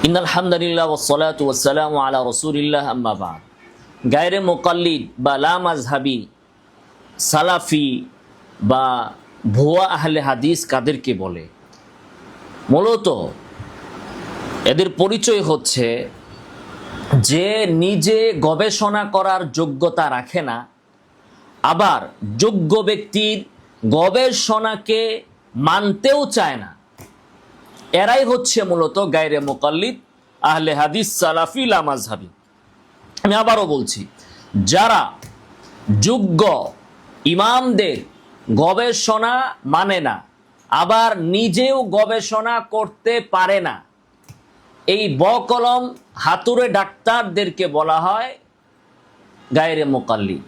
ইন্নাল হামদুলিল্লাহ ওয়াসসালাতু ওয়াসসালামু আলা রাসূলিল্লাহ আম্মা বা'দ। গায়রে মুকাল্লিদ বা লা মাযহাবী সালাফি বা ভুয়া আহলে হাদিস কাদেরকে বলে? মূলত এদের পরিচয় হচ্ছে যে নিজে গবেষণা করার যোগ্যতা রাখে না, আবার যোগ্য ব্যক্তির গবেষণাকে মানতেও চায় না। এরাই হচ্ছে মূলত গায়রে মুকাল্লিদ আহলে হাদিস সালাফি লা মাযহাবী। আমি আবারও বলছি, যারা যোগ্য ইমামদের গবেষণা মানে না, আবার নিজেও গবেষণা করতে পারে না, এই বকলম হাতুড়ে ডাক্তারদেরকে বলা হয় গায়রে মুকাল্লিদ।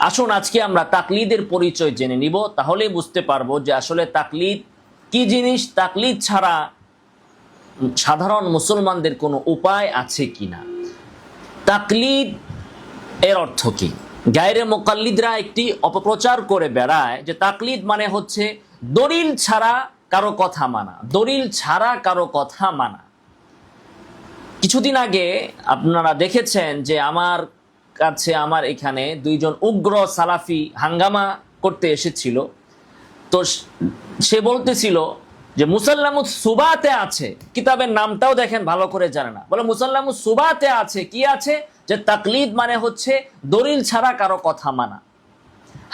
আসুন আজকে আমরা তাকলিদের পরিচয় জেনে নিব, তাহলেই বুঝতে পারবো যে আসলে তাকলিদ কি জিনিস, তাকলিদ ছাড়া সাধারণ মুসলমানদের কোনো উপায় আছে কিনা। তাকলিদ এর অর্থ কি? গায়রে মুকাল্লিদরা একটি অপপ্রচার করে বেড়ায় যে তাকলিদ মানে হচ্ছে দলিল ছাড়া কারো কথা মানা, দলিল ছাড়া কারো কথা মানা। কিছুদিন আগে আপনারা দেখেছেন যে আমার কাছে, আমার এখানে দুইজন উগ্র সালাফি হাঙ্গামা করতে এসেছিল। তো সে বলতেছিল যে মুসাল্লামুস সুবাতে আছে, কিতাবের নামটাও দেখেন ভালো করে জানে না, বলে মুসাল্লামুস সুবাতে আছে, কি আছে? যে তাকলিদ মানে হচ্ছে দলিল ছাড়া কারো কথা মানা।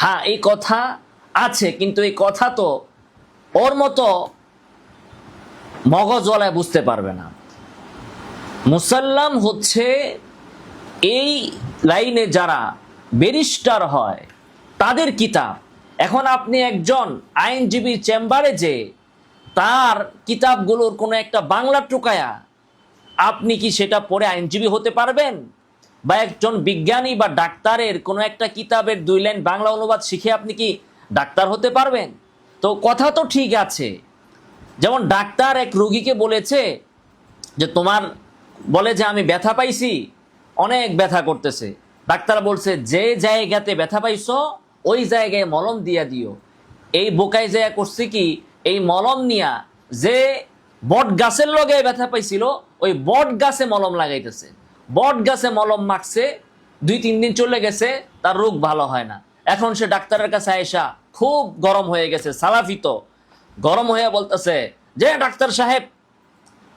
হ্যাঁ, এই কথা আছে, কিন্তু এই কথা তো ওর মতো মগজওয়ালায় বুঝতে পারবে না। মুসাল্লাম হচ্ছে এই লাইনে যারা ব্যারিস্টার হয় তাদের কিতাব। এখন আপনি একজন আইনজীবী চেম্বারে যে তার কিতাবগুলোর কোনো একটা বাংলা টুকায়া আপনি কি সেটা পড়ে আইনজীবী হতে পারবেন? বা একজন বিজ্ঞানী বা ডাক্তারের কোনো একটা কিতাবের 2 লাইন বাংলা অনুবাদ শিখে আপনি কি ডাক্তার হতে পারবেন? তো কথা তো ঠিক আছে। যেমন ডাক্তার এক রোগীকে বলেছে যে তোমার, বলে যে আমি ব্যথা পাইছি, অনেক ব্যথা করতেছে। ডাক্তার বলছে যে জায়গাতে ব্যথা পাইছো ওই জায়গায় মলম দিয়া দিও। এই বোকাই জায়গা করছে কি, এই মলম নিয়া যে বট গাছের লগে ব্যথা পাইছিল ওই বট গাছে মলম লাগাইতেছে। বট গাছে মলম মাখছে, 2-3 দিন চলে গেছে, তার রোগ ভালো হয় না। এখন সে ডাক্তারের কাছে আয়েশা খুব গরম হয়ে গেছে, সালাফি তো গরম হয়ে বলতেছে যে ডাক্তার সাহেব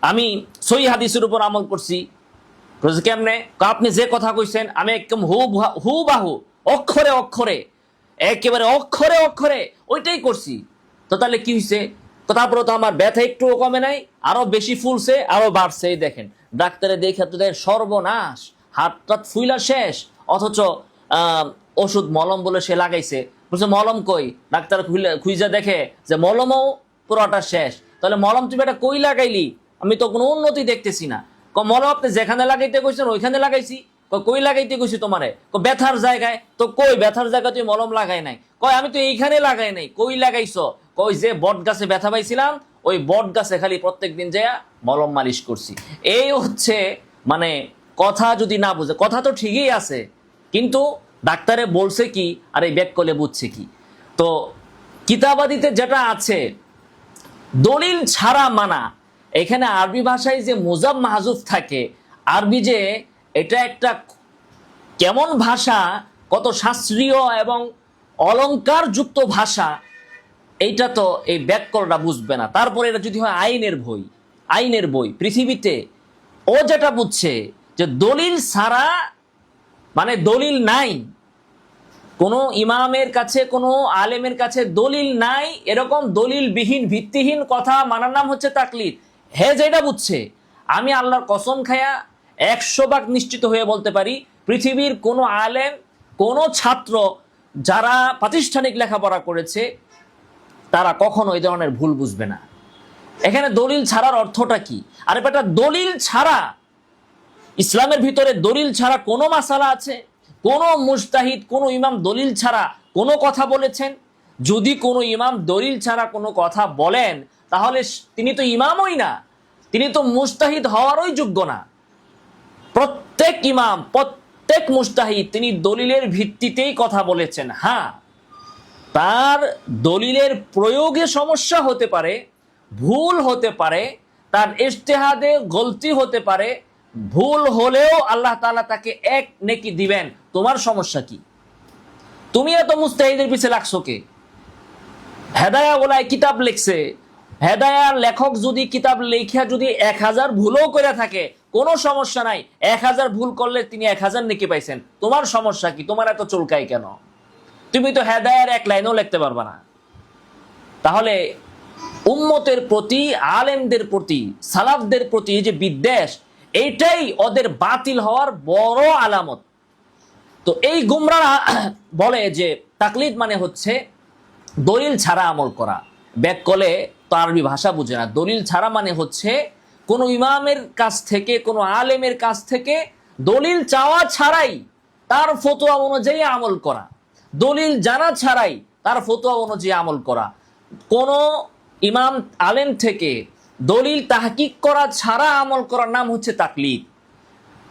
আমি সহিহ হাদিসের উপর আমল করছি। কেমনে? আপনি যে কথা কইছেন আমি একদম হুবাহু অক্ষরে অক্ষরে একেবারে অক্ষরে অক্ষরে ওইটাই করছি। তো তাহলে কি হয়েছে? তারপরে তো আমার ব্যথা একটুও কমে নাই, আরো বেশি ফুলছে, আরো বাড়ছে। এই দেখেন ডাক্তারে দেখে তো সর্বনাশ, হাতটা ফুইলা শেষ, অথচ ওষুধ মলম বলে সে লাগাইছে। বলছে মলম কই? ডাক্তার খুঁজে দেখে যে মলমও পুরোটা শেষ। তাহলে মলম তুমি এটা কই লাগাইলি? আমি তো কোনো উন্নতি দেখতেছি না। মলম আপনি যেখানে লাগাইতে কইছেন ওইখানে লাগাইছি। কই লাগাইতে কইছি তোমারে? ব্যথার জায়গায়। তো কই ব্যথার জায়গায় তুই মলম লাগাই নাই? কয় আমি তো এইখানে লাগাই নাই। কই লাগাইছো? কই যে বট গাছে ব্যথা পাইছিলাম ওই বট গাছে খালি প্রত্যেকদিন যায় মলম মালিশ করছি। এই হচ্ছে মানে কথা যদি না বুঝে, কথা তো ঠিকই আছে, কিন্তু ডাক্তারে বলছে কি আর এই ব্যাক করলে বুঝছে কি। তো কিতাবাদিতে যেটা আছে দলিল ছাড়া মানা, এখানে আরবি ভাষায় যে মুজাব মাহজুফ থাকে, আরবি যে এটা একটা কেমন ভাষা, কত শাস্ত্রীয় এবং অলংকার যুক্ত ভাষা, এইটা তো এই ব্যাকরণটা বুঝবে না। তারপরে এটা যদি হয় আইনের বই পৃথিবীতে, ও যেটা বুঝছে যে দলিল ছাড়া মানে দলিল নাই, কোনো ইমামের কাছে কোনো আলেমের কাছে দলিল নাই, এরকম দলিলবিহীন ভিত্তিহীন কথা মানার নাম হচ্ছে তাকলিদ। হে যেটা বুঝছে, আমি আল্লাহর কসম খায়া 100 ভাগ নিশ্চিত হয়ে বলতে পারি পৃথিবীর কোনো আলেম, কোনো ছাত্র যারা প্রাতিষ্ঠানিক লেখাপড়া করেছে তারা কখনো এই ধরনের ভুল বুঝবে না। এখানে দলিল ছাড়ার অর্থটা কি? আর এটা দলিল ছাড়া, ইসলামের ভিতরে দলিল ছাড়া কোনো মাসালা আছে? কোন মুজতাহিদ, কোন ইমাম দলিল ছাড়া কোনো কথা বলেছেন? যদি কোনো ইমাম দলিল ছাড়া কোনো কথা বলেন তাহলে তিনি তো ইমামই না, তিনি তো মুজতাহিদ হওয়ারই যোগ্য না। প্রত্যেক ইমাম, প্রত্যেক মুজতাহিদ তিনি দলিলের ভিত্তিতেই কথা বলেছেন। হ্যাঁ, তার দলিলের প্রয়োগে সমস্যা হতে পারে, ভুল হতে পারে, তার ইজতিহাদে গলতি হতে পারে, ভুল হলেও আল্লাহ তাআলা তাকে এক নেকি দিবেন। তোমার সমস্যা কি? তুমি এত মুস্তাহিদের পিছে লাগছো কে? হেদায়া ওলায় কিতাব লিখছে, হেদায়ার লেখক যদি কিতাব লেখা যদি 1000 ভুলও করে থাকে কোনো সমস্যা নাই, 1000 ভুল করলে তিনি 1000 নেকি পাইছেন। তোমার সমস্যা কি? তোমার এত চুলকাই কেন? তুমি তো হেদায়ার এক লাইনও লিখতে পারবা না। তাহলে উম্মতের প্রতি, আলেমদের প্রতি, সালাফদের প্রতি এই যে বিদ্বেষ, এইটাই ওদের বাতিল হওয়ার বড় আলামত। তো এই গুমরাহরা বলে যে তাকলিদ মানে হচ্ছে দলিল ছাড়া আমল করা। ব্যাককলে তো আরবি ভাষা বুঝে না। দলিল ছাড়া মানে হচ্ছে কোনো ইমামের কাছ থেকে, কোনো আলেমের কাছ থেকে দলিল চাওয়া ছাড়াই তার ফতোয়া অনুযায়ী আমল করা, দলিল জানা ছাড়াই তার ফতোয়া অনুযায়ী আমল করা। কোনো ইমাম আলেম থেকে দলিল তাহকিক করা ছাড়া আমল করার নাম হচ্ছে তাকলিদ।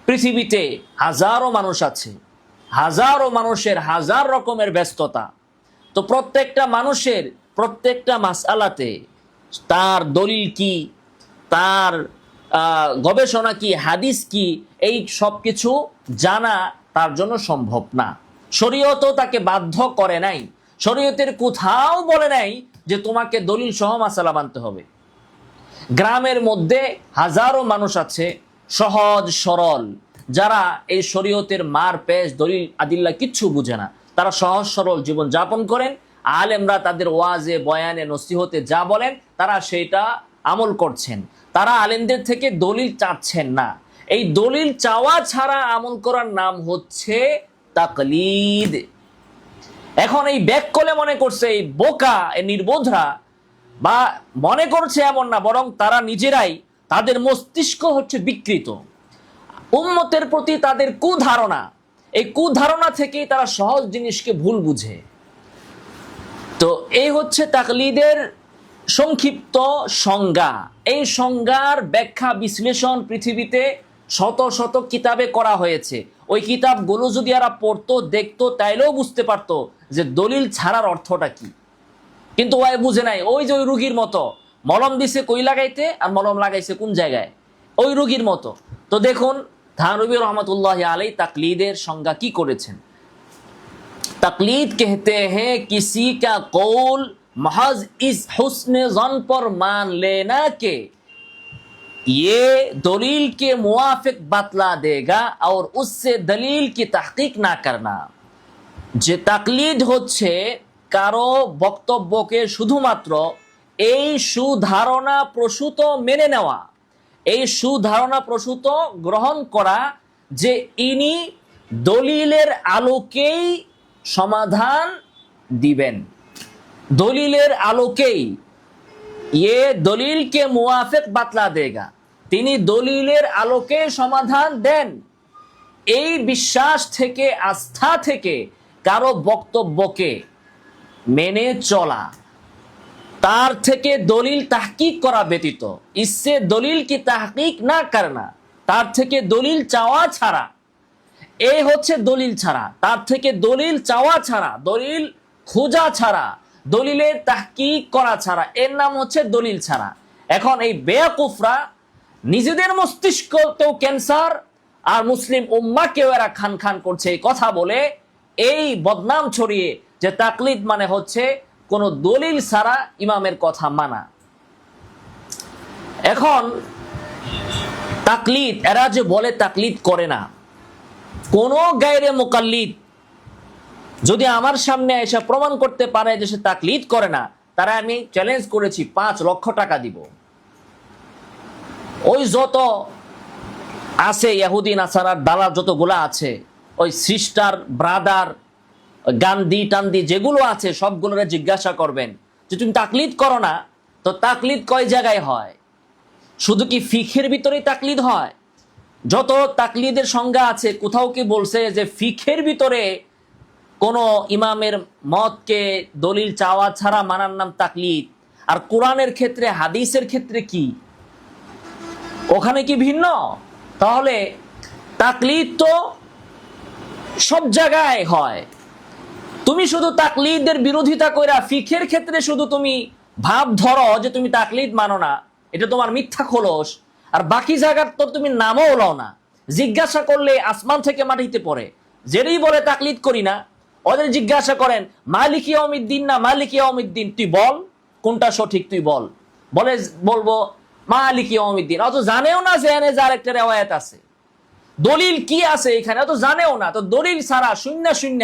পৃথিবীতে হাজারো মানুষ আছে, হাজারো মানুষের হাজার রকমের ব্যস্ততা। তো প্রত্যেকটা মানুষের প্রত্যেকটা মাসআলাতে তার দলিল কি, তার গবেষণা কি, হাদিস কি, এই সব কিছু জানা তার জন্য সম্ভব না। শরীয়তও তাকে বাধ্য করে নাই। শরীয়তের কোথাও বলে নাই যে তোমাকে দলিল সহ মাসালা মানতে হবে। গ্রামের মধ্যে হাজারো মানুষ আছে সহজ সরল, যারা এই শরীয়তের মার পেশ দলিল আদিল্লা কিচ্ছু বুঝে না। তারা সহজ সরল জীবন যাপন করেন। আলেমরা তাদের ওয়াজে, বয়ানে, নসিহতে যা বলেন তারা সেটা আমল করছেন। তারা আলেমদের থেকে দলিল চাচ্ছেন না। এই দলিল চাওয়া ছাড়া আমল করার নাম হচ্ছে তাকলিদ। এখন এই ব্যাককলে মনে করছে, এই বোকা, এই নির্বোধরা, বা মনে করছে এমন না, বরং তারা নিজেরাই, তাদের মস্তিষ্ক হচ্ছে বিকৃত। উম্মতের প্রতি তাদের কুধারণা, এই কুধারণা থেকেই তারা সহজ জিনিসকে ভুল বুঝে। তো এই হচ্ছে তাকলিদের সংক্ষিপ্ত সংজ্ঞা। এই সংজ্ঞার ব্যাখ্যা বিশ্লেষণ পৃথিবীতে শত শত কিতাবে করা হয়েছে। ওই কিতাবগুলো যদি এরা পড়তো, দেখতো, তাইলেও বুঝতে পারতো যে দলিল ছাড়ার অর্থটা কি। কিন্তু ওই বুঝে নাই। ওই যে ওই রুগীর মতো, মলম দিছে কই লাগাইতে আর মলম লাগাইছে কোন জায়গায়, ওই রুগীর মতো। তো দেখুন থানবী রহমতুল্লাহ আলাইহি তাকলিদের সংজ্ঞা কি করেছেন। तकलीद कहते हैं किसी का कौल महज इस हुस्न ज़न पर मान लेना के ये दलील के मुआफिक बतला देगा और उससे दलील की तहकीक ना करना। যে তাকলিদ হচ্ছে কারো বক্তব্যকে শুধুমাত্র এই সুধারণা প্রসূত মেনে নেওয়া, এই সুধারণা প্রসূত গ্রহণ করা যে ইনি দলিলের আলোকেই সমাধান দিবেন, দলিলের আলোকেই, ये দলিল কে মুআফিক বাতলা দেগা, তিনি দলিলের আলোকে সমাধান দেন। এই বিশ্বাস থেকে, আস্থা থেকে কারো বক্তব্যকে মেনে চলা, তার থেকে দলিল তাহকিক করা ব্যতীত, ইসসে দলিল কি তাহকিক না করনা, তার থেকে দলিল চাওয়া ছাড়া, এই হচ্ছে দলিল ছাড়া, তার থেকে দলিল চাওয়া ছাড়া, দলিল খোঁজা ছাড়া, দলিলের তাহকিক করা ছাড়া, এর নাম হচ্ছে দলিল ছাড়া। এখন এই বেয়াকুফরা নিজেদের মস্তিষ্কতেও ক্যান্সার, আর মুসলিম উম্মাহকেও এরা খান খান করছে এই কথা বলে, এই বদনাম ছড়িয়ে যে তাকলিদ মানে হচ্ছে কোন দলিল ছাড়া ইমামের কথা মানা। এখন তাকলিদ, এরা যে বলে তাকলিদ করে না, কোন গায়রে মুকাল্লিদ যদি আমার সামনে এসে প্রমাণ করতে পারে যে সে তাকলিদ করে না, তারা আমি চ্যালেঞ্জ করেছি 5 লক্ষ টাকা দিব। ওই যত আছে ইহুদি নাসারার দালাল যতগুলা আছে, ওই সিস্টার, ব্রাদার, গান্ধী টান্দি যেগুলো আছে, সবগুলোরে জিজ্ঞাসা করবেন যে তুমি তাকলিদ করো না, তো তাকলিদ কয় জায়গায় হয়? শুধু কি ফিকহের ভিতরেই তাকলিদ হয়? যত তাকলিদের সংজ্ঞা আছে, কোথাও কি বলছে যে ফিকহের ভিতরে কোন ইমামের মতকে দলিল চাওয়া ছাড়া মানার নাম তাকলিদ? আর কোরআনের ক্ষেত্রে, হাদিসের ক্ষেত্রে কি ওখানে কি ভিন্ন? তাহলে তাকলিদ তো সব জায়গায় হয়। তুমি শুধু তাকলিদের বিরোধিতা কইরা ফিকহের ক্ষেত্রে শুধু তুমি ভাব ধরো যে তুমি তাকলিদ মানো না, এটা তোমার মিথ্যা খোলস। আর বাকি জায়গার তো তুমি নামও লও না, জিজ্ঞাসা করলে আসমান থেকে মাটিতে পড়ে। যেই বলে তাকলিদ করি না, ওদের জিজ্ঞাসা করেন মালিক ইয়াউমিদ্দিন না মালিক ইয়াউমিদ্দিন, তুই বল কোনটা সঠিক, তুই বল। বলবো মালিক ইয়াউমিদ্দিন, অত জানেও না যে এনে যার একটা রেওয়ায়াত আছে, দলিল কি আছে এখানে অত জানেও না। তো দলিল ছাড়া শূন্য শূন্য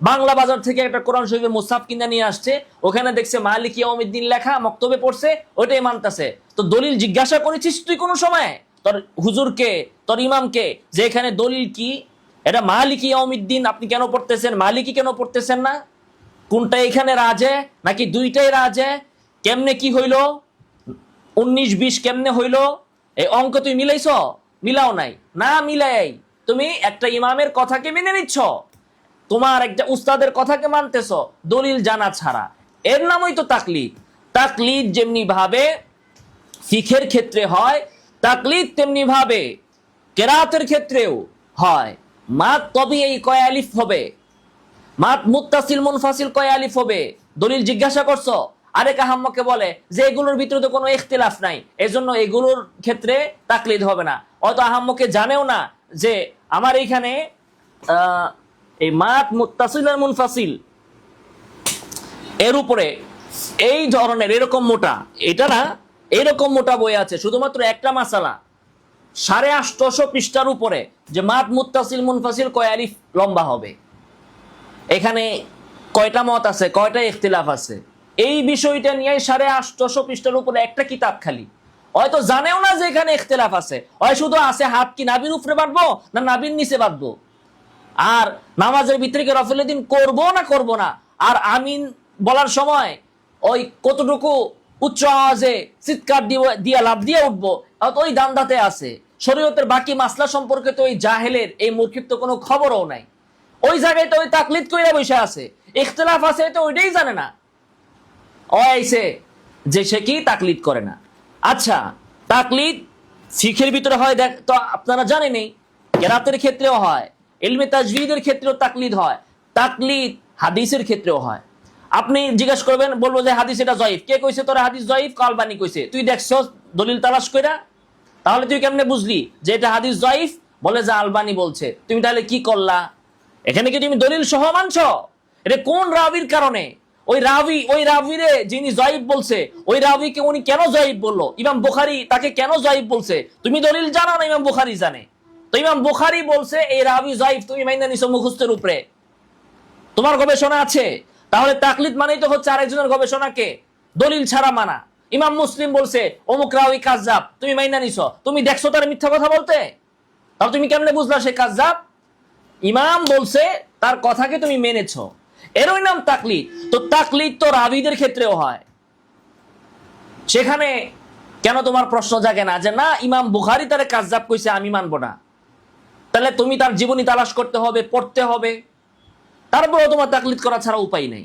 বাংলা বাজার থেকে একটা কোরআন শরীফের মুসাফ কিনে নিয়ে আসছে, ওখানে দেখছে মালিক ইয়াউমিদ্দিন লেখা, মক্তবে পড়ছে, ওইটাই মানতেছে। তো দলিল জিজ্ঞাসা করেছিস তুই কোনো সময় তোর হুজুরকে, তোর ইমামকে, যে এখানে দলিল কি, এটা মালিক ইয়াউমিদ্দিন আপনি কেন পড়তেছেন, মালিকি কেন পড়তেছেন না? কোনটা এখানে রাজে নাকি দুইটাই রাজে? কেমনে কি হইল, 19-20 কেমনে হইল? এই অঙ্ক তুই মিলাইছ? মিলাও নাই। না মিলাই তুমি একটা ইমামের কথাকে মেনে নিচ্ছ, তোমার একটা উস্তাদের কথাকে মানতেছ দলিল জানা ছাড়া। এর নামই তো তাকলিদ। তাকলিদ যেমনি ভাবে ফিখের ক্ষেত্রে হয়, তাকলিদ তেমনি ভাবে কেরাতের ক্ষেত্রেও হয়। মাত তবিঈ কয় আলিফ হবে, মাত মুত্তাসিল মুনফাসিল কয় আলিফ হবে, দলিল জিজ্ঞাসা করছো, আরেক আহাম্মকে বলে যে এগুলোর ভিতরে তো কোনো ইখতিলাফ নাই, এজন্য এগুলোর ক্ষেত্রে তাকলিদ হবে না। হয়তো আহাম্মকে জানেও না যে আমার এইখানে এই মাত মুত্তাসিল আর মুনফাসিল এর উপরে এই ধরনের এরকম মোটা, এটা না এরকম মোটা বই আছে, শুধুমাত্র একটা মাসালা 850 পৃষ্ঠার উপরে, যে মাত মুত্তাসিল মুনফাসিল কয় আলিফ লম্বা হবে। এখানে কয়টা মত আছে, কয়টা ইখতিলাফ আছে, এই বিষয়টা নিয়ে 850 পৃষ্ঠার উপরে একটা কিতাব খালি। হয়তো জানেও না যে এখানে ইখতিলাফ আছে, হয় শুধু আছে হাত কি নাবির উপরে বাঁধবো না নাবির নিচে বাঁধবো, আর নামাজের ভিতরে কি রফুল দিন করবো না করবো না, আর আমিন বলার সময় ওই কতটুকু উচ্চ আওয়াজে চিৎকার দিয়া লাভ দিয়ে উঠবো, ওই দান্দাতে আছে। শরীয়তের বাকি মাসলা সম্পর্কে তো ওই জাহেলের এই মূর্খিত্ব কোনো খবরও নাই। ওই জায়গায় তো ওই তাকলিদ কইরা বসে আছে, ইখতিলাফ আছে তো ওইটাই জানে না, ওইছে যে সে কি তাকলিদ করে না। আচ্ছা, তাকলিদ ফিখের ভিতরে হয়, দেখ তো আপনারা জানেনই, কেরাতের ক্ষেত্রেও হয়, ইলমে তাজভিদের ক্ষেত্রেও তাকলিদ হয়, তাকলিদ হাদিসের ক্ষেত্রেও হয়। আপনি জিজ্ঞেস করবেন, বলবো যে হাদিস এটা জয়ীফ, কে কইছে তোরা হাদিস জয়ীফ? আলবানী কইছে। তুই দেখছস দলিল তালাশ কইরা? তাহলে তুই কেমনে বুঝলি যে এটা হাদিস জয়ীফ? বলে যে আলবানী বলছে। তুমি তাহলে কি করলা? এখানে কি তুমি দলিল সহ মানছ? এটা কোন রাবির কারণে? ওই রাবিরে যিনি জয়ীফ বলছে, ওই রাবিকে উনি কেন জয়ীফ বললো? ইমাম বুখারী তাকে কেন জয়ীফ বলছে? তুমি দলিল জানো না, ইমাম বুখারী জানে। তো ইমাম বুখারী বলছে এই রাবি জয়ীফ, তুমি মাইনা নিছো মুখস্থের উপরে, তোমার গবেষণা আছে। তাহলে তাকলিদ মানেই তো হচ্ছে আরেকজনের গবেষণাকে দলিল ছাড়া মানা। ইমাম মুসলিম বলছে অমুক রাবি কাযযাব, তুমি মাইনা নিছো, তুমি দেখছো তার মিথ্যা কথা বলতে, তাহলে তুমি কেমনে বুঝলা সে কাযযাব? ইমাম বলছে, তার কথাকে তুমি মেনেছো, এরই নাম তাকলিদ। তো তাকলিদ তো রাবিদের ক্ষেত্রেও হয়। সেখানে কেন তোমার প্রশ্ন জাগে না যে না ইমাম বুখারী তারে কাযযাব কইছে, আমি মানবো না? তাহলে তুমি তার জীবনী তালাশ করতে হবে, পড়তে হবে, তারপরেও তোমার তাকলিদ করা ছাড়া উপায় নেই।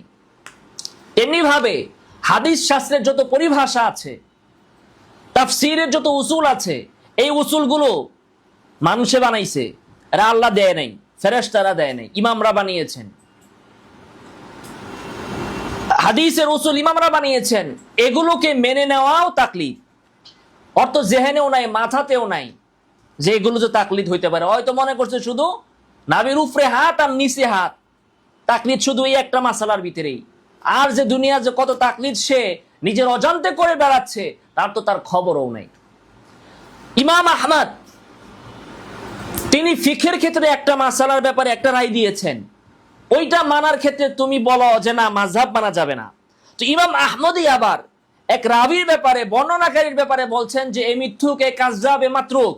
এমনি ভাবে হাদিস শাস্ত্রের যত পরিভাষা আছে, তাফসীরের যত উসুল আছে, এই উসুলগুলো মানুষে বানাইছে, এরা আল্লাহ দেয় নাই, ফেরেশতারা দেয় নাই, ইমামরা বানিয়েছেন। হাদিসের উসুল ইমামরা বানিয়েছেন, এগুলোকে মেনে নেওয়াও তাকলিদ। অর্থ জেহেনেও নাই, মাথাতেও নাই যে এগুলো যে তাকলিদ হইতে পারে। হয়তো মনে করছে শুধু নাভির উপরে হাত আর নিচে হাত, তাকলিদ শুধু এই একটা মাসালার ভিতরেই। আর যে দুনিয়া যে কত তাকলিদ সে নিজের অজান্তে করে বেড়াচ্ছে, তার তো তার খবরও নেই। ইমাম আহমদ তিনি ফিখের ক্ষেত্রে একটা মাসালার ব্যাপারে একটা রায় দিয়েছেন, ওইটা মানার ক্ষেত্রে তুমি বলো যে না মাযহাব মানা যাবে না। তো ইমাম আহমদই আবার এক রাবির ব্যাপারে, বর্ণনাকারীর ব্যাপারে বলছেন যে এ মিথ্যুক, এ কাযযাব, এ মাতরুক।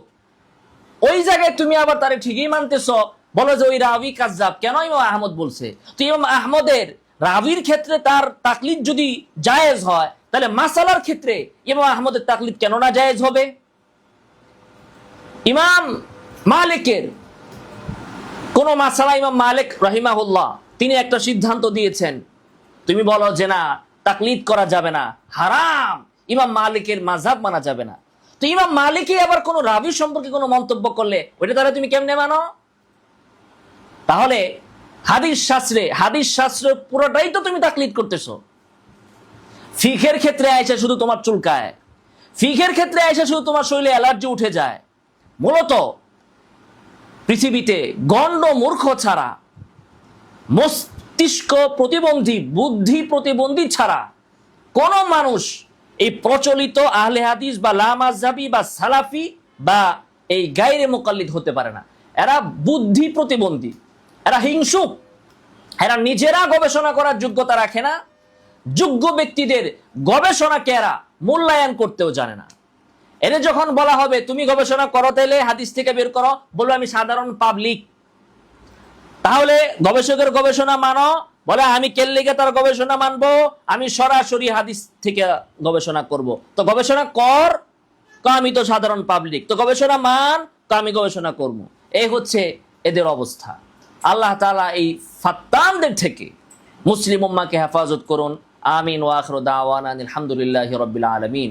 ওই জায়গায় তুমি আবার তারে ঠিকই মানতেছো, বলো যে ওই রাবি কাযযাব। কেন ইমাম আহমদ বলছে? তো ইমাম আহমদের রাবির ক্ষেত্রে তার তাকলিদ যদি জায়েজ হয়, তাহলে মাসালার ক্ষেত্রে ইমাম আহমদের তাকলিদ কেন না জায়েজ হবে? ইমাম মালিকের কোন মাসালা, ইমাম মালিক রাহিমাহুল্লাহ তিনি একটা সিদ্ধান্ত দিয়েছেন, তুমি বলো যে না তাকলিদ করা যাবে না, হারাম, ইমাম মালিকের মাযহাব মানা যাবে না। তো ইমাম মালিকই আবার কোন রাবি সম্পর্কে কোনো মন্তব্য করলে ওইটা তাহলে তুমি কেমনে মানো? তাহলে হাদিস শাস্ত্রে পুরোটাই তো তুমি তাকলিদ করতেছো। ফিখের ক্ষেত্রে আইসা শুধু তোমার চুলকায়, ফিকের ক্ষেত্রে এসে শুধু তোমার শরীরে অ্যালার্জি উঠে যায়। মূলত পৃথিবীতে গণ্ড মূর্খ ছাড়া, মস্তিষ্ক প্রতিবন্ধী, বুদ্ধি প্রতিবন্ধী ছাড়া কোন মানুষ এই প্রচলিত আহলে হাদিস বা লামাযহাবী বা সালাফি বা এই গায়রে মুকাল্লিদ হতে পারে না। এরা বুদ্ধি প্রতিবন্ধী, এরা হিংসুক, এরা নিজেরা গবেষণা করার যোগ্যতা রাখে না, যোগ্য ব্যক্তিদের গবেষণাকে এরা মূল্যায়ন করতেও জানে না। এদের যখন বলা হবে তুমি গবেষণা করো, তাইলে হাদিস থেকে বের করো, বলবে আমি সাধারণ পাবলিক। তাহলে গবেষকের গবেষণা মানো, বলে আমি কেল্লিকে তার গবেষণা মানবো, আমি সরাসরি হাদিস থেকে গবেষণা করব। তো গবেষণা কর, আমি তো সাধারণ পাবলিক, তো গবেষণা মান, তো আমি গবেষণা করব। এই হচ্ছে এদের অবস্থা। আল্লাহ তাআলা এই ফাত্তানদের থেকে মুসলিম উম্মাহকে হেফাজত করুন। আমিন ওয়া আখিরু দাওয়ানা আলহামদুলিল্লাহি রাব্বিল আলামিন।